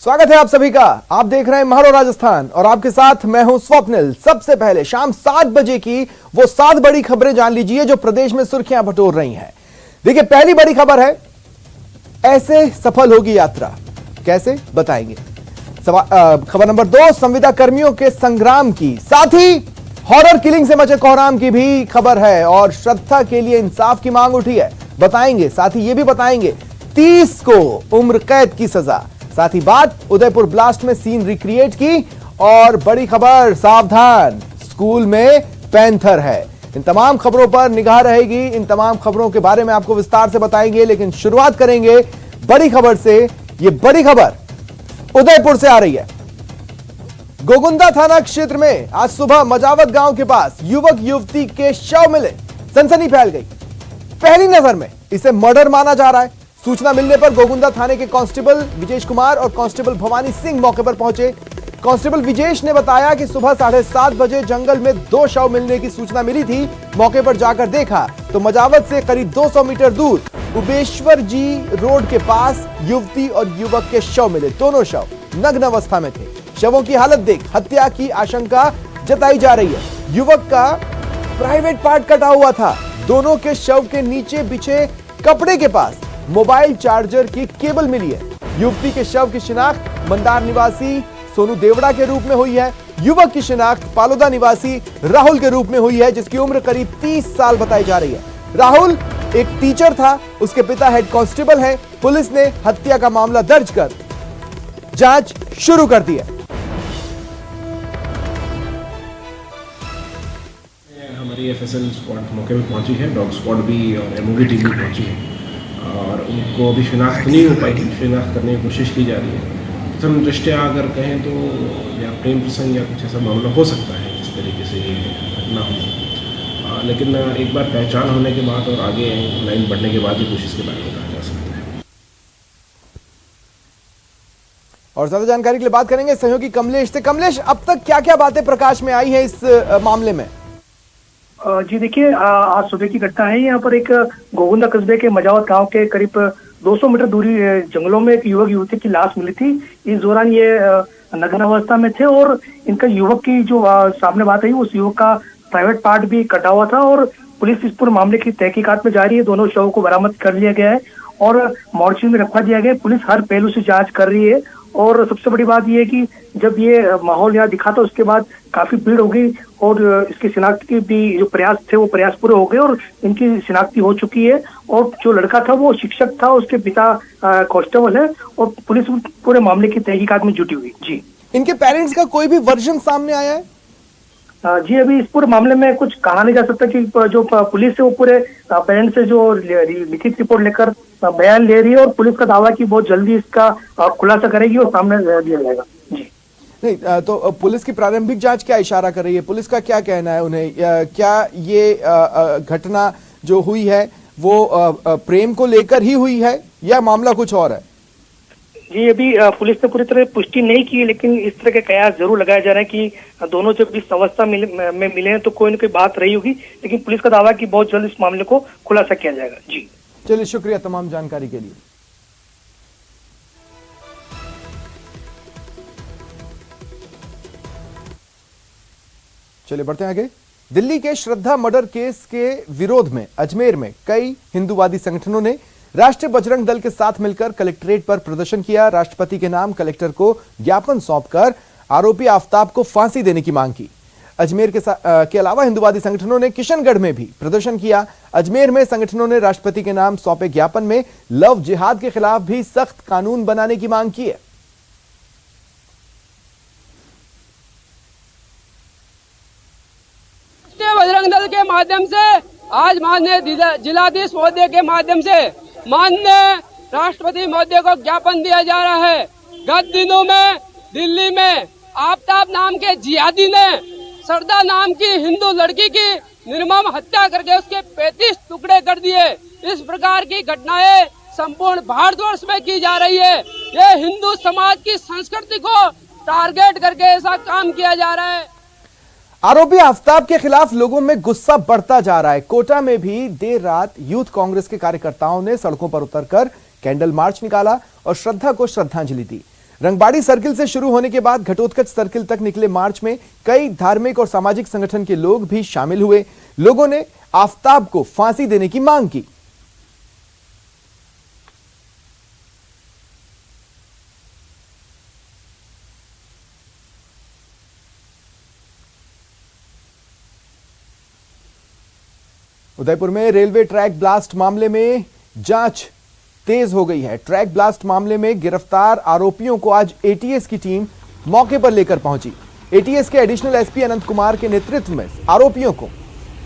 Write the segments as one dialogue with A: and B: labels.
A: स्वागत है आप सभी का। आप देख रहे हैं महारो राजस्थान और आपके साथ मैं हूं स्वप्निल। सबसे पहले शाम 7 बजे की वो 7 बड़ी खबरें जान लीजिए जो प्रदेश में सुर्खियां बटोर रही हैं। देखिए, पहली बड़ी खबर है, ऐसे सफल होगी यात्रा, कैसे बताएंगे। खबर नंबर 2, संविदा कर्मियों के संग्राम की, साथ ही हॉरर किलिंग से मचे कोहराम की भी खबर है और श्रद्धा के लिए इंसाफ की मांग उठी है, बताएंगे। साथ ही यह भी बताएंगे 30 को उम्र कैद की सजा। साथ ही बात उदयपुर ब्लास्ट में सीन रिक्रिएट की और बड़ी खबर, सावधान स्कूल में पैंथर है। इन तमाम खबरों पर निगाह रहेगी, इन तमाम खबरों के बारे में आपको विस्तार से बताएंगे, लेकिन शुरुआत करेंगे बड़ी खबर से। ये बड़ी खबर उदयपुर से आ रही है। गोगुंदा थाना क्षेत्र में आज सुबह मजावत गांव के पास युवक युवती के शव मिले, सनसनी फैल गई। पहली नजर में इसे मर्डर माना जा रहा है। सूचना मिलने पर गोगुंदा थाने के कांस्टेबल विजेश कुमार और कांस्टेबल भवानी सिंह मौके पर पहुंचे। कांस्टेबल विजेश ने बताया कि सुबह 7:30 बजे जंगल में 2 शव मिलने की सूचना मिली थी। मौके पर जाकर देखा तो मजावत से करीब 200 मीटर दूर उबेश्वर जी रोड के पास युवती और युवक के शव मिले। दोनों शव नग्न अवस्था में थे। शवों की हालत देख हत्या की आशंका जताई जा रही है। युवक का प्राइवेट पार्ट कटा हुआ था। दोनों के शव के नीचे बिछे कपड़े के पास मोबाइल चार्जर की केबल मिली है। युवती के शव की शिनाख्त मंदार निवासी सोनू देवड़ा के रूप में हुई है। युवक की शिनाख्त पालोदा निवासी राहुल के रूप में हुई है, जिसकी उम्र करीब 30 साल बताई जा रही है। राहुल एक टीचर था, उसके पिता हेड कांस्टेबल हैं। पुलिस ने हत्या का मामला दर्ज कर जांच शुरू कर दी है।
B: हमारी एफएसएल स्क्वाड मौके पर पहुंची है, डॉग स्क्वाड भी और एमओवी टीम भी पहुंची है और उनको अभी शिनाख्त नहीं हो पाई। शिनाख्त करने की कोशिश की जा रही है। प्रथम दृष्टया अगर कहें तो या प्रेम प्रसंग या कुछ ऐसा मामला हो सकता है जिस तरीके से ये घटना हो, लेकिन एक बार पहचान होने के बाद और आगे लाइन बढ़ने के बाद ही कुछ इसके बारे में कहा जा सकता है।
A: और ज्यादा जानकारी के लिए बात करेंगे सहयोगी कमलेश से। कमलेश, अब तक क्या क्या बातें प्रकाश में आई है इस मामले में?
C: जी देखिए, आज सुबह की घटना है। यहाँ पर एक गोगुंदा कस्बे के मजावत गांव के करीब 200 मीटर दूरी जंगलों में एक युवक युवती की लाश मिली थी। इस दौरान ये नग्न अवस्था में थे और इनका युवक की जो सामने बात आई, उस युवक का प्राइवेट पार्ट भी कटा हुआ था और पुलिस इस पूरे मामले की तहकीकात में जा रही है। दोनों शव को बरामद कर लिया गया है और मोर्चरी में रखवा दिया गया है। पुलिस हर पहलू से जांच कर रही है और सबसे बड़ी बात यह है कि जब ये माहौल यहाँ दिखा था उसके बाद काफी भीड़ हो गई और इसकी शिनाख्त के भी जो प्रयास थे वो प्रयास पूरे हो गए और इनकी शिनाख्ती हो चुकी है। और जो लड़का था वो शिक्षक था, उसके पिता कांस्टेबल है और पुलिस पूरे मामले की तहकीकात में जुटी हुई। जी,
A: इनके पेरेंट्स का कोई भी वर्जन सामने आया है?
C: जी, अभी इस पूरे मामले में कुछ कहा नहीं जा सकता कि जो पुलिस है वो पूरे पेरेंट्स से जो लिखित रिपोर्ट लेकर बयान ले रही है और पुलिस का दावा कि बहुत जल्दी इसका खुलासा करेगी और सामने दिया जाएगा। जी
A: नहीं, तो पुलिस की प्रारंभिक जांच क्या इशारा कर रही है? पुलिस का क्या कहना है उन्हें? क्या ये घटना जो हुई है वो प्रेम को लेकर ही हुई है या मामला कुछ और है?
C: जी, अभी पुलिस ने पूरी तरह पुष्टि नहीं की, लेकिन इस तरह के कयास जरूर लगाया जा रहा है कि दोनों जब इस अवस्था में मिले हैं तो कोई न कोई बात रही होगी, लेकिन पुलिस का दावा कि बहुत जल्द इस मामले को खुलासा किया जाएगा। जी
A: चलिए, शुक्रिया तमाम जानकारी के लिए। चलिए बढ़ते हैं आगे। दिल्ली के श्रद्धा मर्डर केस के विरोध में अजमेर में कई हिंदूवादी संगठनों ने राष्ट्रीय बजरंग दल के साथ मिलकर कलेक्ट्रेट पर प्रदर्शन किया। राष्ट्रपति के नाम कलेक्टर को ज्ञापन सौंपकर आरोपी आफताब को फांसी देने की मांग की। अजमेर के अलावा हिंदूवादी संगठनों ने किशनगढ़ में भी प्रदर्शन किया। अजमेर में संगठनों ने राष्ट्रपति के नाम सौंपे ज्ञापन में लव जिहाद के खिलाफ भी सख्त कानून बनाने की मांग की है।
D: बजरंग दल के माध्यम से आज माननीय जिलाधीश महोदय के माध्यम से माननीय राष्ट्रपति महोदय को ज्ञापन दिया जा रहा है। गत दिनों में दिल्ली में आफताब नाम के जिहादी ने श्रद्धा नाम की हिंदू लड़की की निर्मम हत्या करके उसके 35 टुकड़े कर दिए। इस प्रकार की घटनाएं संपूर्ण भारतवर्ष में की जा रही है। ये हिंदू समाज की संस्कृति को टारगेट करके ऐसा काम किया जा रहा है।
A: आरोपी आफताब के खिलाफ लोगों में गुस्सा बढ़ता जा रहा है। कोटा में भी देर रात यूथ कांग्रेस के कार्यकर्ताओं ने सड़कों पर उतरकर कैंडल मार्च निकाला और श्रद्धा को श्रद्धांजलि दी। रंगबाड़ी सर्किल से शुरू होने के बाद घटोत्कच सर्किल तक निकले मार्च में कई धार्मिक और सामाजिक संगठन के लोग भी शामिल हुए। लोगों ने आफताब को फांसी देने की मांग की। उदयपुर में रेलवे ट्रैक ब्लास्ट मामले में जांच तेज हो गई है। ट्रैक ब्लास्ट मामले में गिरफ्तार आरोपियों को आज एटीएस की टीम मौके पर लेकर पहुंची। एटीएस के एडिशनल एसपी अनंत कुमार के नेतृत्व में आरोपियों को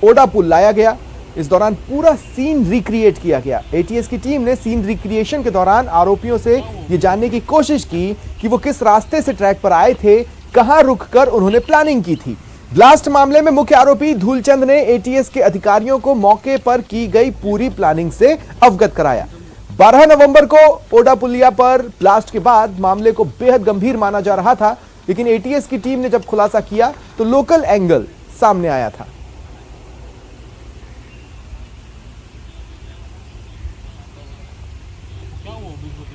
A: ओडा पुल लाया गया। इस दौरान पूरा सीन रिक्रिएट किया गया। एटीएस की टीम ने सीन रिक्रिएशन के दौरान आरोपियों से यह जानने की कोशिश की कि वो किस रास्ते से ट्रैक पर आए थे, कहां रुककर उन्होंने प्लानिंग की थी। ब्लास्ट मामले में मुख्य आरोपी धूलचंद ने एटीएस के अधिकारियों को मौके पर की गई पूरी प्लानिंग से अवगत कराया। 12 नवंबर को ओडा पुलिया पर ब्लास्ट के बाद मामले को बेहद गंभीर माना जा रहा था, लेकिन एटीएस की टीम ने जब खुलासा किया तो लोकल एंगल सामने आया था।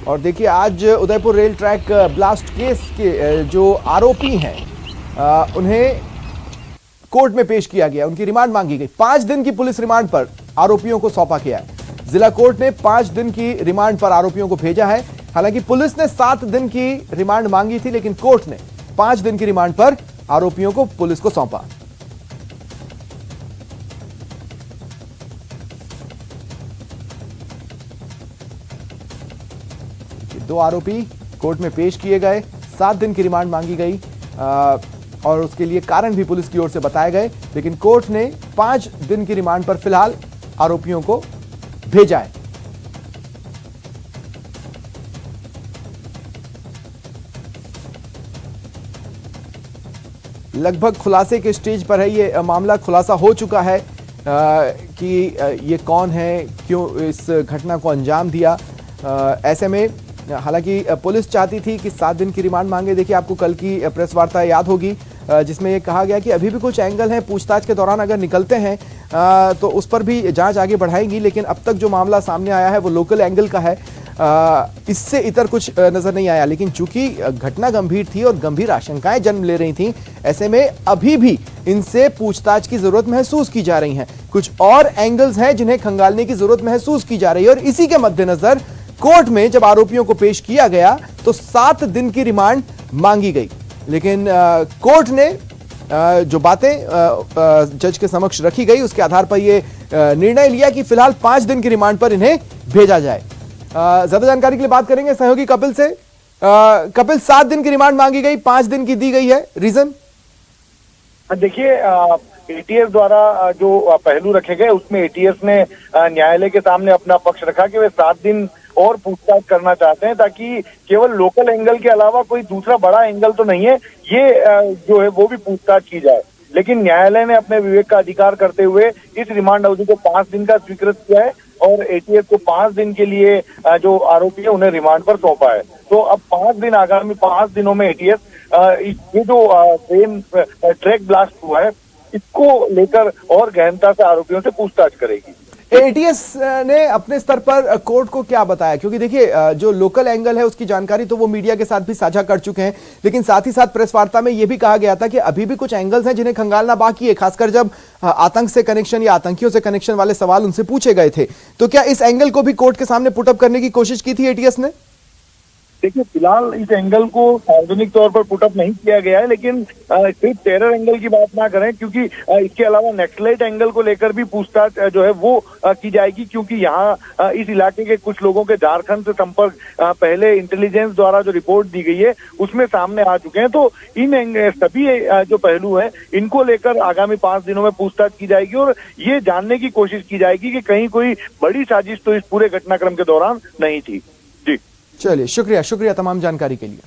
A: और देखिए, आज Udaipur rail track blast case के जो आरोपी हैं उन्हें कोर्ट में पेश किया गया। उनकी रिमांड मांगी गई। 5 दिन की पुलिस रिमांड पर आरोपियों को सौंपा गया है। जिला कोर्ट ने 5 दिन की रिमांड पर आरोपियों को भेजा है। हालांकि पुलिस ने 7 दिन की रिमांड मांगी थी, लेकिन कोर्ट ने 5 दिन की रिमांड पर आरोपियों को पुलिस को सौंपा। दो आरोपी कोर्ट में पेश किए गए। 7 दिन की रिमांड मांगी गई और उसके लिए कारण भी पुलिस की ओर से बताए गए, लेकिन कोर्ट ने 5 दिन की रिमांड पर फिलहाल आरोपियों को भेजा है। लगभग खुलासे के स्टेज पर है ये मामला। खुलासा हो चुका है कि ये कौन है, क्यों इस घटना को अंजाम दिया। ऐसे में हालांकि पुलिस चाहती थी कि 7 दिन की रिमांड मांगे। देखिए, आपको कल की प्रेस वार्ता याद होगी जिसमें ये कहा गया कि अभी भी कुछ एंगल हैं, पूछताछ के दौरान अगर निकलते हैं तो उस पर भी जांच आगे बढ़ाएंगी। लेकिन अब तक जो मामला सामने आया है वो लोकल एंगल का है। इससे इतर कुछ नजर नहीं आया। लेकिन चूंकि घटना गंभीर थी और गंभीर आशंकाएं जन्म ले रही थी, ऐसे में अभी भी इनसे पूछताछ की जरूरत महसूस की जा रही है। कुछ और एंगल्स हैं जिन्हें खंगालने की जरूरत महसूस की जा रही है। और इसी के मद्देनजर कोर्ट में जब आरोपियों को पेश किया गया तो 7 दिन की रिमांड मांगी गई। लेकिन कोर्ट ने जो बातें जज के समक्ष रखी गई उसके आधार पर यह निर्णय लिया कि फिलहाल 5 दिन की रिमांड पर इन्हें भेजा जाए। ज्यादा जानकारी के लिए बात करेंगे सहयोगी कपिल से। कपिल, 7 दिन की रिमांड मांगी गई, 5 दिन की दी गई है, रीजन?
E: देखिए, एटीएस द्वारा जो पहलू रखे गए उसमें एटीएस ने न्यायालय के सामने अपना पक्ष रखा कि वे 7 दिन और पूछताछ करना चाहते हैं, ताकि केवल लोकल एंगल के अलावा कोई दूसरा बड़ा एंगल तो नहीं है, ये जो है वो भी पूछताछ की जाए। लेकिन न्यायालय ने अपने विवेक का अधिकार करते हुए इस रिमांड अवधि को 5 दिन का स्वीकृत किया है और एटीएस को 5 दिन के लिए जो आरोपी है उन्हें रिमांड पर सौंपा है। तो अब 5 दिन, आगामी 5 दिनों में एटीएस ये जो ट्रेन ट्रैक ब्लास्ट हुआ है इसको लेकर और गहनता से आरोपियों से पूछताछ करेगी।
A: एटीएस ने अपने स्तर पर कोर्ट को क्या बताया? क्योंकि देखिए, जो लोकल एंगल है उसकी जानकारी तो वो मीडिया के साथ भी साझा कर चुके हैं, लेकिन साथ ही साथ प्रेस वार्ता में यह भी कहा गया था कि अभी भी कुछ एंगल्स हैं जिन्हें खंगालना बाकी है, खासकर जब आतंक से कनेक्शन या आतंकियों से कनेक्शन वाले सवाल उनसे पूछे गए थे। तो क्या इस एंगल को भी कोर्ट के सामने पुटअप करने की कोशिश की थी एटीएस ने?
E: देखिए, फिलहाल इस एंगल को सार्वजनिक तौर पर पुटअप नहीं किया गया है, लेकिन सिर्फ टेरर एंगल की बात ना करें, क्योंकि इसके अलावा नक्सलाइट एंगल को लेकर भी पूछताछ जो है वो की जाएगी, क्योंकि यहाँ इस इलाके के कुछ लोगों के झारखंड से संपर्क पहले इंटेलिजेंस द्वारा जो रिपोर्ट दी गई है उसमें सामने आ चुके हैं। तो इन सभी जो पहलू हैं इनको लेकर आगामी 5 दिनों में पूछताछ की जाएगी और ये जानने की कोशिश की जाएगी कि कहीं कोई बड़ी साजिश तो इस पूरे घटनाक्रम के दौरान नहीं थी। जी
A: चलिए, शुक्रिया तमाम जानकारी के लिए।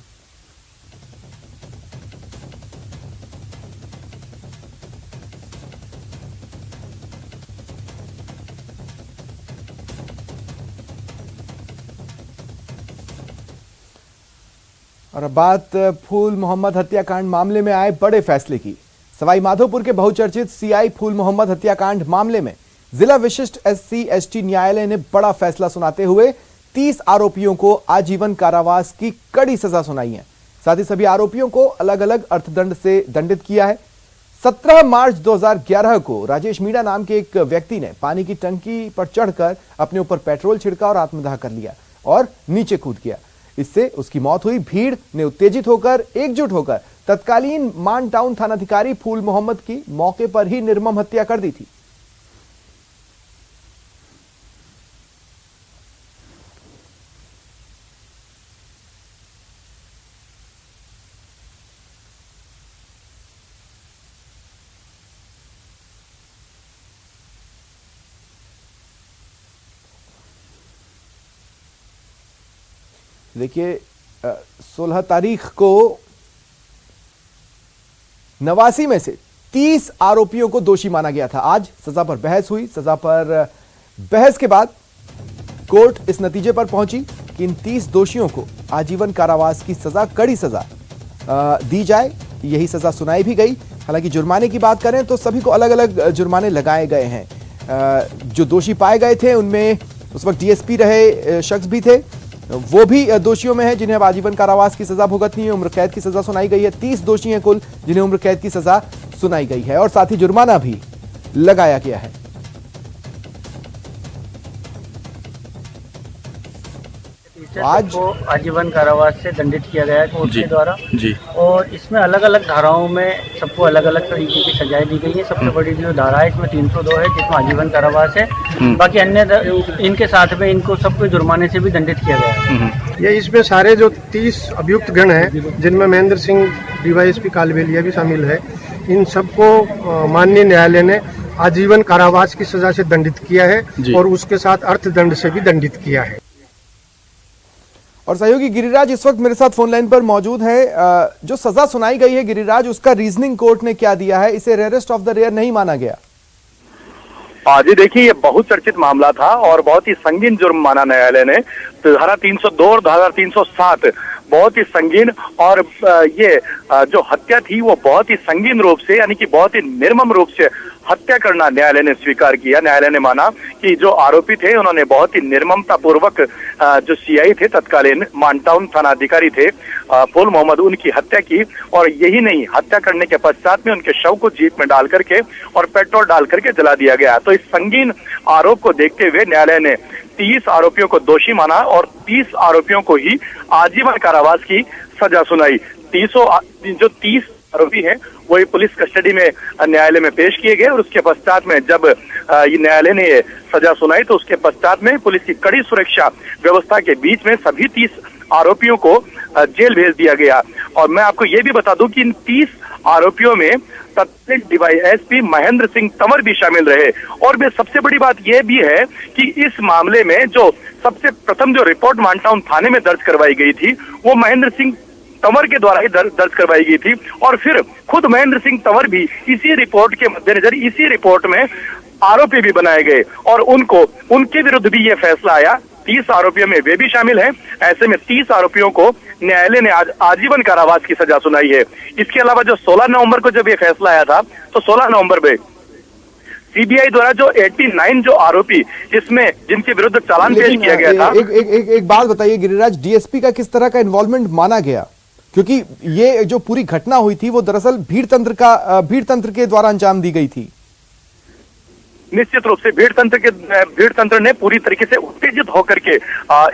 A: और अब बात फूल मोहम्मद हत्याकांड मामले में आए बड़े फैसले की। सवाई माधोपुर के बहुचर्चित सीआई फूल मोहम्मद हत्याकांड मामले में जिला विशिष्ट SC/ST न्यायालय ने बड़ा फैसला सुनाते हुए 30 आरोपियों को आजीवन कारावास की कड़ी सजा सुनाई है। साथ ही सभी आरोपियों को अलग अलग अर्थदंड से दंडित किया है। 17 मार्च 2011 को राजेश मीणा नाम के एक व्यक्ति ने पानी की टंकी पर चढ़कर अपने ऊपर पेट्रोल छिड़का और आत्मदाह कर लिया और नीचे कूद गया। इससे उसकी मौत हुई। भीड़ ने उत्तेजित होकर, एकजुट होकर तत्कालीन मान टाउन थानाधिकारी फूल मोहम्मद की मौके पर ही निर्मम हत्या कर दी थी। देखिए 16 तारीख को 89 में से 30 आरोपियों को दोषी माना गया था। आज सजा पर बहस हुई। सजा पर बहस के बाद कोर्ट इस नतीजे पर पहुंची कि इन 30 दोषियों को आजीवन कारावास की सजा, कड़ी सजा दी जाए। यही सजा सुनाई भी गई। हालांकि जुर्माने की बात करें तो सभी को अलग अलग जुर्माने लगाए गए हैं। जो दोषी पाए गए थे उनमें उस वक्त डीएसपी रहे शख्स भी थे, वो भी दोषियों में है जिन्हें अब आजीवन कारावास की सजा भुगतनी है। उम्र कैद की सजा सुनाई गई है। 30 दोषी हैं कुल जिन्हें उम्र कैद की सजा सुनाई गई है और साथ ही जुर्माना भी लगाया गया है।
F: आज को आजीवन कारावास से दंडित किया गया है कोर्ट के द्वारा जी। और इसमें अलग अलग धाराओं में सबको अलग अलग तरीके की सजाएं दी गई है। सबसे बड़ी जो धारा है इसमें 302 है जिसमें आजीवन कारावास है। बाकी अन्य इनके साथ में इनको सबको जुर्माने से भी दंडित किया गया है।
G: ये इसमें सारे जो 30 अभियुक्त गण हैं जिनमें महेंद्र सिंह डीवाईएसपी कालबेलिया भी शामिल है, इन सबको माननीय न्यायालय ने आजीवन कारावास की सजा से दंडित किया है और उसके साथ अर्थदंड से भी दंडित किया है।
A: और सहयोगी गिरिराज इस वक्त मेरे साथ फोन लाइन पर मौजूद है। जो सजा सुनाई गई है गिरिराज, उसका रीजनिंग कोर्ट ने क्या दिया है? इसे रेयरेस्ट ऑफ द रेयर नहीं माना गया।
E: जी देखिए, ये बहुत चर्चित मामला था और बहुत ही संगीन जुर्म माना न्यायालय ने। तो धारा 302 और धारा 307 बहुत ही संगीन, और ये जो हत्या थी वो बहुत ही संगीन रूप से, यानी कि बहुत ही निर्मम रूप से हत्या करना न्यायालय ने स्वीकार किया। न्यायालय ने माना कि जो आरोपी थे उन्होंने बहुत ही निर्ममता पूर्वक जो सीआई थे, तत्कालीन मानटाउन थानाधिकारी थे फूल मोहम्मद, उनकी हत्या की। और यही नहीं, हत्या करने के पश्चात में उनके शव को जीप में डाल करके और पेट्रोल डाल करके जला दिया गया। तो इस संगीन आरोप को देखते हुए न्यायालय ने 30 आरोपियों को दोषी माना और 30 आरोपियों को ही आजीवन कारावास की सजा सुनाई। 30 आरोपी हैं वही पुलिस कस्टडी में न्यायालय में पेश किए गए और उसके पश्चात में जब ये न्यायालय ने सजा सुनाई तो उसके पश्चात में पुलिस की कड़ी सुरक्षा व्यवस्था के बीच में सभी 30 आरोपियों को जेल भेज दिया गया। और मैं आपको ये भी बता दूं कि इन 30 आरोपियों में तत्कालीन डीवाईएसपी महेंद्र सिंह तंवर भी शामिल रहे। और सबसे बड़ी बात यह भी है कि इस मामले में जो सबसे प्रथम जो रिपोर्ट मानटाउन थाने में दर्ज करवाई गई थी वो महेंद्र सिंह तंवर के द्वारा ही दर्ज करवाई गई थी। और फिर खुद महेंद्र सिंह तंवर भी इसी रिपोर्ट के मद्देनजर इसी रिपोर्ट में आरोपी भी बनाए गए और उनके विरुद्ध भी यह फैसला आया। 30 आरोपियों में वे भी शामिल हैं। ऐसे में 30 आरोपियों को न्यायालय ने आज आजीवन कारावास की सजा सुनाई है। इसके अलावा जो 16 नवंबर को जब ये फैसला आया था तो 16 नवंबर में सीबीआई द्वारा जो 89 जो आरोपी इसमें जिनके विरुद्ध चालान पेश किया गया था।
A: एक बात बताइए गिरिराज, डीएसपी का किस तरह का इन्वॉल्वमेंट माना गया? क्योंकि ये जो पूरी घटना हुई थी वो दरअसल भीड़ तंत्र के द्वारा अंजाम दी गई थी।
E: निश्चित रूप से भीड़ तंत्र ने पूरी तरीके से उत्तेजित होकर के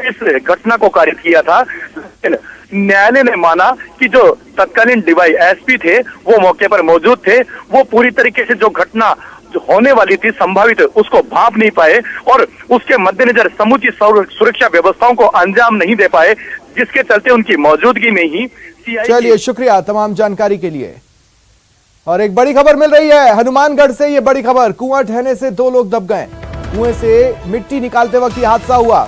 E: इस घटना को कारित किया था। लेकिन न्यायालय ने माना कि जो तत्कालीन डीवाईएसपी थे वो मौके पर मौजूद थे, वो पूरी तरीके से जो घटना जो होने वाली थी संभावित उसको भांप नहीं पाए और उसके मद्देनजर समूची सुरक्षा व्यवस्थाओं को अंजाम नहीं दे पाए, जिसके चलते उनकी मौजूदगी में ही
A: चलिए शुक्रिया तमाम जानकारी के लिए। और एक बड़ी खबर मिल रही है हनुमानगढ़ से। ये बड़ी खबर, कुआं ढहने से 2 लोग दब गए। कुएं से मिट्टी निकालते वक्त ये हादसा हुआ।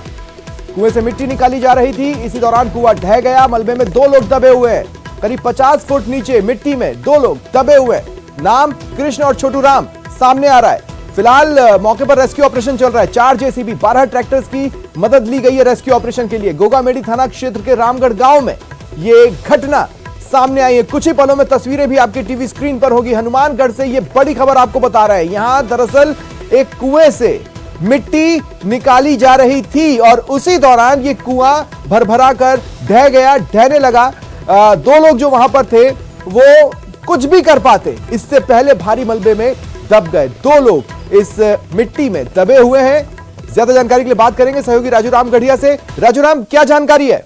A: कुएं से मिट्टी निकाली जा रही थी, इसी दौरान कुआं ढह गया। मलबे में 2 लोग दबे हुए हैं। करीब 50 फुट नीचे मिट्टी में 2 लोग दबे हुए। नाम कृष्ण और छोटू राम सामने आ रहा है। फिलहाल मौके पर रेस्क्यू ऑपरेशन चल रहा है। 4 जेसीबी 12 ट्रैक्टर्स की मदद ली गई है रेस्क्यू ऑपरेशन के लिए। गोगामेडी थाना क्षेत्र के रामगढ़ गांव में ये घटना सामने आई है। कुछ ही पलों में तस्वीरें भी आपकी टीवी स्क्रीन पर होगी। हनुमानगढ़ से ये बड़ी खबर आपको बता रहे हैं। यहां दरअसल एक कुएं से मिट्टी निकाली जा रही थी और उसी दौरान ये कुआं भरभरा कर ढह गया, ढहने लगा। दो लोग जो वहां पर थे वो कुछ भी कर पाते, इससे पहले भारी मलबे में दब गए। दो लोग इस मिट्टी में दबे हुए हैं। ज्यादा जानकारी के लिए बात करेंगे सहयोगी राजूराम गढ़िया से। राजूराम, क्या जानकारी है?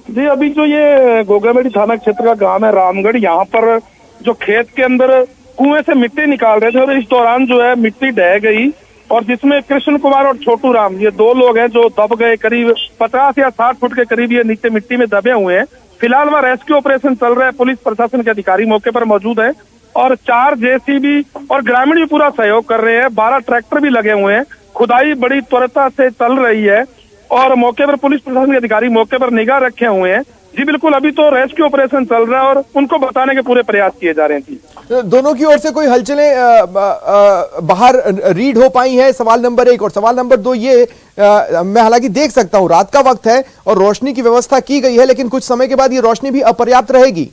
H: जी, अभी जो ये गोगामेडी थाना क्षेत्र का गांव है रामगढ़, यहाँ पर जो खेत के अंदर कुएं से मिट्टी निकाल रहे थे और इस दौरान जो है मिट्टी ढह गई और जिसमें कृष्ण कुमार और छोटू राम, ये दो लोग हैं जो दब गए। करीब 50 या 60 फुट के करीब ये नीचे मिट्टी में दबे हुए हैं। फिलहाल वहाँ रेस्क्यू ऑपरेशन चल रहा है। पुलिस प्रशासन के अधिकारी मौके पर मौजूद है और 4 जेसीबी और ग्रामीण भी पूरा सहयोग कर रहे हैं। 12 ट्रैक्टर भी लगे हुए हैं। खुदाई बड़ी त्वरिता से चल रही है और मौके पर पुलिस प्रशासन के अधिकारी मौके पर निगाह रखे हुए हैं। जी बिल्कुल, अभी तो रेस्क्यू ऑपरेशन चल रहा है और उनको बताने के पूरे प्रयास किए जा रहे हैं। जी,
A: दोनों की ओर से कोई हलचलें बाहर रीड हो पाई है? सवाल नंबर 1 और सवाल नंबर 2 ये मैं हालांकि देख सकता हूं रात का वक्त है और रोशनी की व्यवस्था की गई है, लेकिन कुछ समय के बाद ये रोशनी भी अपर्याप्त रहेगी।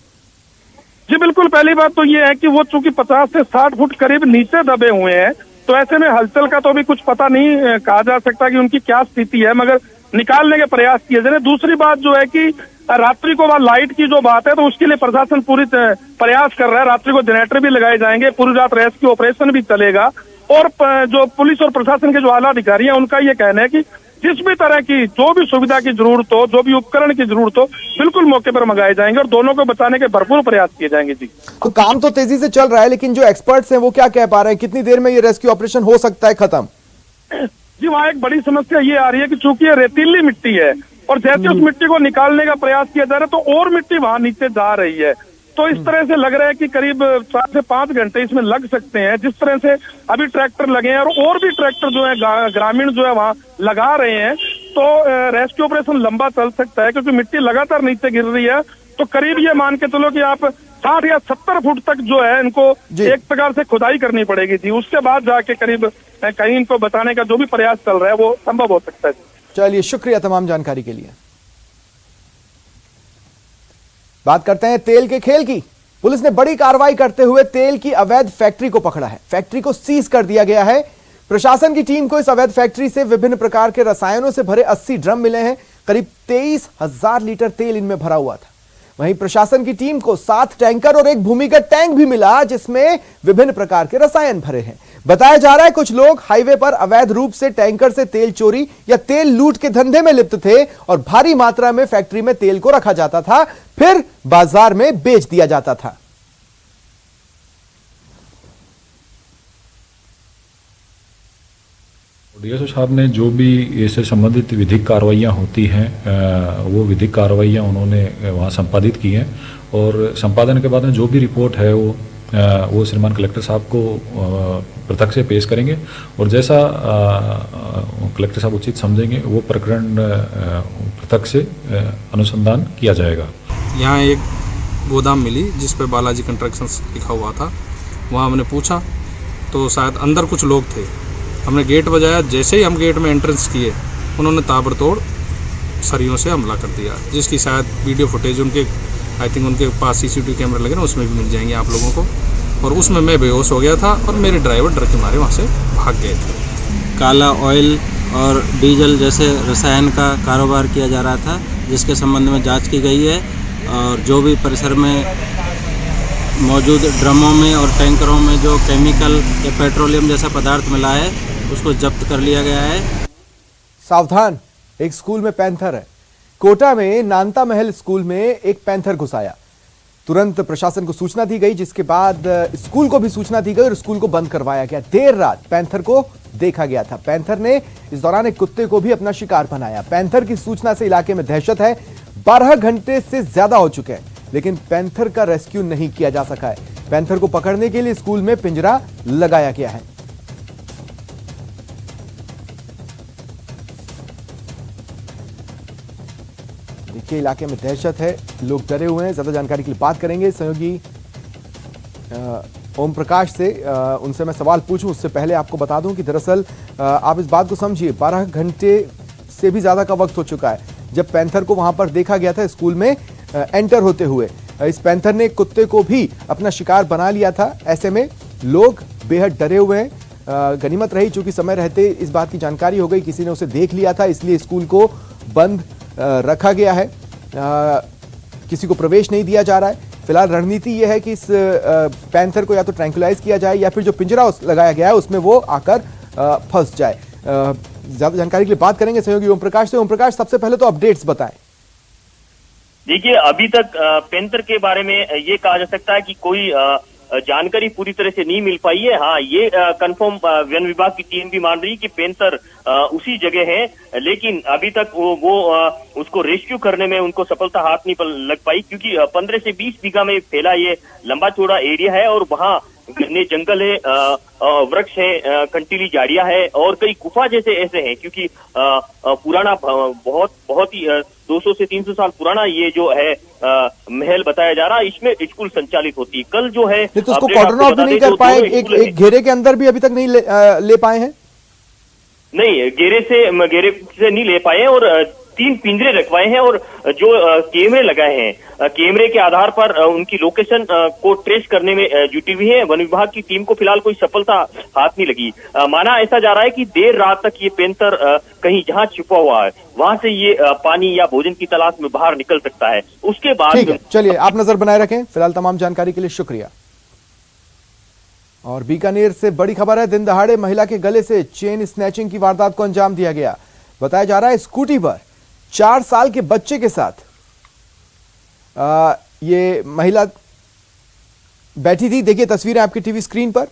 H: जी बिल्कुल, पहली बात तो ये है कि वो चूंकि 50 से 60 फुट करीब नीचे दबे हुए हैं, तो ऐसे में हलचल का तो अभी कुछ पता नहीं कहा जा सकता कि उनकी क्या स्थिति है, मगर निकालने के प्रयास किए जा रहे हैं। दूसरी बात जो है कि रात्रि को वहाँ लाइट की जो बात है, तो उसके लिए प्रशासन पूरी प्रयास कर रहा है। रात्रि को जनरेटर भी लगाए जाएंगे, पूरी रात रेस्क्यू ऑपरेशन भी चलेगा और जो पुलिस और प्रशासन के जो आला अधिकारी हैं उनका ये कहना है कि जिस भी तरह की जो भी सुविधा की जरूरत हो, जो भी उपकरण की जरूरत हो, बिल्कुल मौके पर मंगाए जाएंगे और दोनों को बचाने के भरपूर प्रयास किए जाएंगे। जी,
A: तो काम तो तेजी से चल रहा है, लेकिन जो एक्सपर्ट्स हैं वो क्या कह पा रहे हैं, कितनी देर में ये रेस्क्यू ऑपरेशन हो सकता है खत्म?
H: जी, वहाँ एक बड़ी समस्या ये आ रही है कि चूंकि ये रेतीली मिट्टी है और जैसे उस मिट्टी को निकालने का प्रयास किया जा रहा है तो और मिट्टी वहाँ नीचे जा रही है। तो इस तरह से लग रहा है कि करीब 4 से 5 घंटे इसमें लग सकते हैं। जिस तरह से अभी ट्रैक्टर लगे हैं और भी ट्रैक्टर जो है ग्रामीण जो है वहाँ लगा रहे हैं, तो रेस्क्यू ऑपरेशन लंबा चल सकता है क्योंकि मिट्टी लगातार नीचे गिर रही है। तो करीब ये मान के चलो कि आप 60 या 70 फुट तक जो है इनको एक प्रकार से खुदाई करनी पड़ेगी। जी, उसके बाद जाके करीब कहीं इनको बताने का जो भी प्रयास चल रहा है वो संभव हो सकता है।
A: चलिए, शुक्रिया तमाम जानकारी के लिए। बात करते हैं तेल के खेल की। पुलिस ने बड़ी कार्रवाई करते हुए तेल की अवैध फैक्ट्री को पकड़ा है। फैक्ट्री को सीज कर दिया गया है। प्रशासन की टीम को इस अवैध फैक्ट्री से विभिन्न प्रकार के रसायनों से भरे 80 ड्रम मिले हैं। करीब 23,000 लीटर तेल इनमें भरा हुआ था। वहीं प्रशासन की टीम को 7 टैंकर और एक भूमिगत टैंक भी मिला जिसमें विभिन्न प्रकार के रसायन भरे हैं। बताया जा रहा है कुछ लोग हाईवे पर अवैध रूप से टैंकर से तेल चोरी या तेल लूट के धंधे में लिप्त थे और भारी मात्रा में फैक्ट्री में तेल को रखा जाता था, फिर बाजार में बेच दिया जाता था।
I: डीएसओ साहब ने जो भी इससे संबंधित विधिक कार्रवाइयाँ होती हैं वो विधिक कार्रवाइयाँ उन्होंने वहाँ संपादित की हैं और संपादन के बाद में जो भी रिपोर्ट है वो श्रीमान कलेक्टर साहब को प्रत्यक्ष से पेश करेंगे और जैसा कलेक्टर साहब उचित समझेंगे वो प्रकरण प्रत्यक्ष से अनुसंधान किया जाएगा।
J: यहाँ एक गोदाम मिली जिस पे बालाजी कंस्ट्रक्शंस लिखा हुआ था। वहाँ हमने पूछा तो शायद अंदर कुछ लोग थे। हमने गेट बजाया, जैसे ही हम गेट में एंट्रेंस किए उन्होंने ताबड़तोड़ सरियों से हमला कर दिया, जिसकी शायद वीडियो फुटेज उनके आई थिंक उनके पास सीसीटीवी कैमरे लगे ना, उसमें भी मिल जाएंगे आप लोगों को। और उसमें मैं बेहोश हो गया था और मेरे ड्राइवर डर के मारे वहाँ से भाग गए थे।
K: काला ऑयल और डीजल जैसे रसायन का कारोबार किया जा रहा था, जिसके संबंध में जांच की गई है और जो भी परिसर में मौजूद ड्रमों में और टैंकरों में जो केमिकल या पेट्रोलियम जैसा पदार्थ मिला है उसको जब्त कर लिया गया है।
A: सावधान, एक स्कूल में पैंथर है। कोटा में नानता महल स्कूल में एक पैंथर घुस आया। तुरंत प्रशासन को सूचना दी गई, जिसके बाद स्कूल को भी सूचना दी गई और स्कूल को बंद करवाया गया। देर रात पैंथर को देखा गया था। पैंथर ने इस दौरान एक कुत्ते को भी अपना शिकार बनाया। पैंथर की सूचना से इलाके में दहशत है। 12 घंटे से ज्यादा हो चुके हैं, लेकिन पैंथर का रेस्क्यू नहीं किया जा सका है। पैंथर को पकड़ने के लिए स्कूल में पिंजरा लगाया गया है। देखिए, इलाके में दहशत है, लोग डरे हुए हैं। ज्यादा जानकारी के लिए बात करेंगे सहयोगी ओम प्रकाश से। उनसे मैं सवाल पूछूं उससे पहले आपको बता दूं कि दरअसल आप इस बात को समझिए, 12 घंटे से भी ज्यादा का वक्त हो चुका है जब पैंथर को वहां पर देखा गया था स्कूल में एंटर होते हुए। इस पैंथर ने कुत्ते को भी अपना शिकार बना लिया था। ऐसे में लोग बेहद डरे हुए हैं। गनीमत रही चूंकि समय रहते इस बात की जानकारी हो गई, किसी ने उसे देख लिया था, इसलिए स्कूल को बंद रखा गया है। किसी को प्रवेश नहीं दिया जा रहा है। फिलहाल रणनीति यह है कि इस पैंथर को या तो ट्रैंकुलाइज किया जाए या फिर जो पिंजरा लगाया गया है उसमें वो आकर फंस जाए। ज्यादा जानकारी के लिए बात करेंगे सहयोगी ओम प्रकाश से। ओम प्रकाश, सबसे पहले तो अपडेट्स बताएं।
L: देखिए, अभी तक पैंथर के बारे में ये कहा जा सकता है कि कोई जानकारी पूरी तरह से नहीं मिल पाई है। हाँ, ये कंफर्म वन विभाग की टीम भी मान रही है कि पैंथर उसी जगह है, लेकिन अभी तक वो उसको रेस्क्यू करने में उनको सफलता हाथ नहीं लग पाई, क्योंकि 15 से 20 बीघा में फैला ये लंबा चौड़ा एरिया है और वहाँ घने जंगल है, वृक्ष है, कंटीली झाड़ियां है और कई गुफा जैसे ऐसे हैं, क्योंकि पुराना बहुत ही 200 से 300 साल पुराना ये जो है महल बताया जा रहा है। इसमें स्कूल संचालित होती है। कल जो है
A: तो उसको कॉर्डन ऑफ भी नहीं कर पाए, एक घेरे के अंदर भी अभी तक नहीं ले पाए हैं।
L: नहीं, घेरे से नहीं ले पाए और 3 पिंजरे रखवाए हैं और जो कैमरे लगाए हैं, कैमरे के आधार पर उनकी लोकेशन को ट्रेस करने में जुटी हुई है। वन विभाग की टीम को फिलहाल कोई सफलता हाथ नहीं लगी। माना ऐसा जा रहा है कि देर रात तक ये पैंथर कहीं जहां छुपा हुआ है वहां से ये पानी या भोजन की तलाश में बाहर निकल सकता है। उसके बाद
A: ठीक है, चलिए आप नजर बनाए रखें। फिलहाल तमाम जानकारी के लिए शुक्रिया। और बीकानेर से बड़ी खबर है। दिन दहाड़े महिला के गले से चेन स्नैचिंग की वारदात को अंजाम दिया गया। बताया जा रहा है स्कूटी पर 4 साल के बच्चे के साथ ये महिला बैठी थी। देखिए तस्वीरें आपकी टीवी स्क्रीन पर।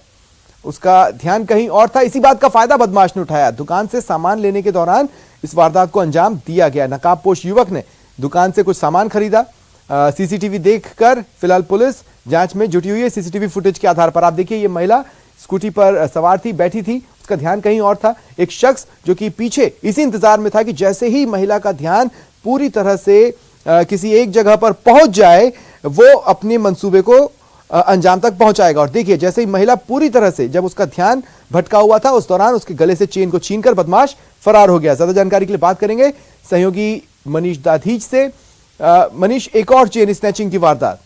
A: उसका ध्यान कहीं और था। इसी बात का फायदा बदमाश ने उठाया। दुकान से सामान लेने के दौरान इस वारदात को अंजाम दिया गया। नकाबपोश युवक ने दुकान से कुछ सामान खरीदा। सीसीटीवी देखकर फिलहाल पुलिस जांच में जुटी हुई है। सीसीटीवी फुटेज के आधार पर आप देखिए, ये महिला स्कूटी पर सवार थी, बैठी थी, उसका ध्यान कहीं और था। एक शख्स जो कि पीछे इसी इंतजार में था कि जैसे ही महिला का ध्यान पूरी तरह से किसी एक जगह पर पहुंच जाए वो अपने मंसूबे को अंजाम तक पहुंचाएगा। और देखिए जैसे ही महिला पूरी तरह से, जब उसका ध्यान भटका हुआ था, उस दौरान उसके गले से चेन को छीनकर बदमाश फरार हो गया। ज्यादा जानकारी के लिए बात करेंगे सहयोगी मनीष दाधीच से। मनीष, एक और चेन स्नैचिंग की वारदात।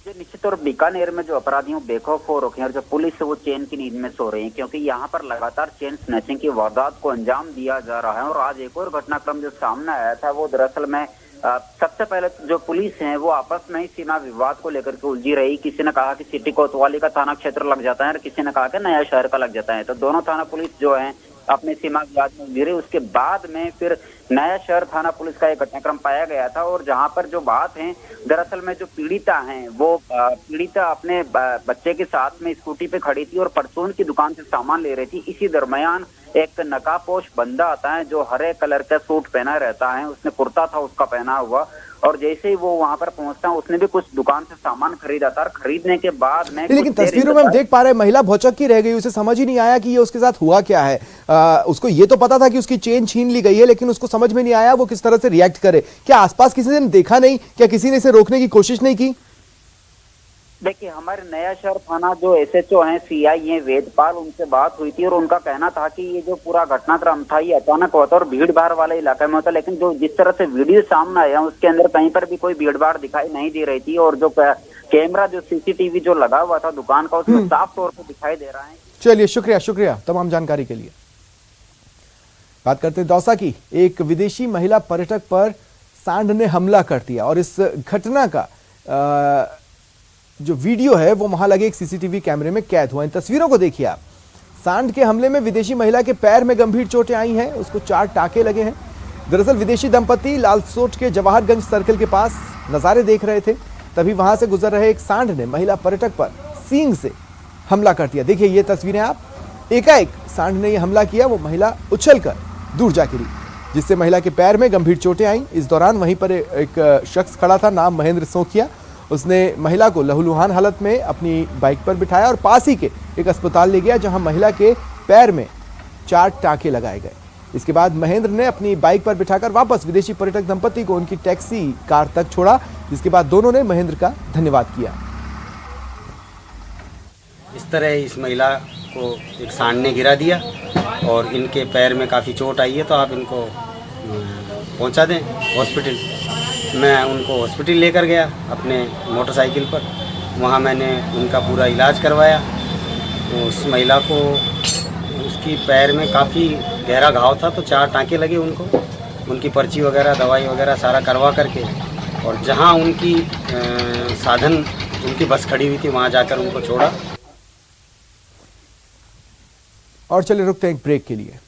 M: निश्चित तौर पर बीकानेर में जो अपराधियों बेखौफ हो रखे हैं और जो पुलिस है वो चेन की नींद में सो रही है, क्योंकि यहाँ पर लगातार चेन स्नैचिंग की वारदात को अंजाम दिया जा रहा है। और आज एक और घटनाक्रम जो सामने आया था वो दरअसल में सबसे पहले जो पुलिस है वो आपस में ही सीमा विवाद को लेकर के उलझी रही। किसी ने कहा कि सिटी कोतवाली का थाना क्षेत्र लग जाता है और किसी ने कहा कि नया शहर का लग जाता है। तो दोनों थाना पुलिस जो है अपने सीमा विवाद में उलझी रही। उसके बाद में फिर नया शहर थाना पुलिस का एक घटनाक्रम पाया गया था और जहां पर जो बात है दरअसल में जो पीड़िता हैं वो पीड़िता अपने बच्चे के साथ में स्कूटी पे खड़ी थी और परचून की दुकान से सामान ले रही थी। इसी दरमियान एक नकाबपोश बंदा आता है जो हरे कलर का सूट पहना रहता है, उसने कुर्ता था उसका पहना हुआ, और जैसे ही वो वहां पर पहुंचता है उसने भी कुछ दुकान से सामान खरीदा था। खरीदने के बाद में
A: लेकिन तस्वीरों में हम देख पा रहे हैं महिला भौचक की रह गई। उसे समझ ही नहीं आया कि ये उसके साथ हुआ क्या है। उसको ये तो पता था कि उसकी चेन छीन ली गई है, लेकिन उसको समझ में नहीं आया वो किस तरह से रिएक्ट करे। क्या आसपास किसी ने देखा नहीं? क्या किसी ने इसे रोकने की कोशिश नहीं की?
M: देखिए, हमारे नया शहर थाना जो एसएचओ हैं, सीआई हैं वेदपाल, उनसे बात हुई थी और उनका कहना था कि ये जो पूरा घटनाक्रम था ये अचानक होता और भीड़ भाड़ वाले इलाके में होता, लेकिन जो जिस तरह से वीडियो सामने आया उसके अंदर कहीं पर भी कोई भीड़ भाड़ दिखाई नहीं दे रही थी। और जो कैमरा जो सीसीटीवी जो लगा हुआ था दुकान का उसमें साफ तौर पर दिखाई दे रहा है।
A: चलिए, शुक्रिया तमाम जानकारी के लिए। बात करते हैं दौसा की। एक विदेशी महिला पर्यटक पर सांड ने हमला कर दिया और इस घटना का जो वीडियो है वो वहां लगे एक सीसीटीवी कैमरे में कैद हुआ। इन तस्वीरों को देखिए आप। सांड के हमले में विदेशी महिला के पैर में गंभीर चोटें आई हैं, उसको 4 टाके लगे हैं। दरअसल विदेशी दंपति लालसोट के जवाहरगंज सर्कल के पास नजारे देख रहे थे, तभी वहां से गुजर रहे एक सांड ने महिला पर्यटक पर सींग से हमला कर दिया। देखिए ये तस्वीरें आप। एकाएक सांड ने यह हमला किया, वो महिला उछलकर दूर जा गिरी, जिससे महिला के पैर में गंभीर चोटें आईं। इस दौरान वहीं पर एक शख्स खड़ा था, नाम महेंद्र सोखिया। उसने महिला को लहूलुहान हालत में अपनी बाइक पर बिठाया और पास ही के एक अस्पताल ले गया, जहां महिला के पैर में 4 टाके लगाए गए। इसके बाद महेंद्र ने अपनी बाइक पर बिठाकर वापस विदेशी पर्यटक दंपति को उनकी टैक्सी कार तक छोड़ा, जिसके बाद दोनों ने महेंद्र का धन्यवाद किया।
N: इस तरह इस महिला को एक सांड ने गिरा दिया और इनके पैर में काफ़ी चोट आई है, तो आप इनको पहुंचा दें हॉस्पिटल। मैं उनको हॉस्पिटल लेकर गया अपने मोटरसाइकिल पर। वहां मैंने उनका पूरा इलाज करवाया। तो उस महिला को उसकी पैर में काफ़ी गहरा घाव था, तो 4 टाँके लगे उनको। उनकी पर्ची वगैरह, दवाई वगैरह सारा करवा करके और जहाँ उनकी साधन उनकी बस खड़ी हुई थी वहाँ जाकर उनको छोड़ा।
A: और चलिए रुकते हैं एक ब्रेक के लिए।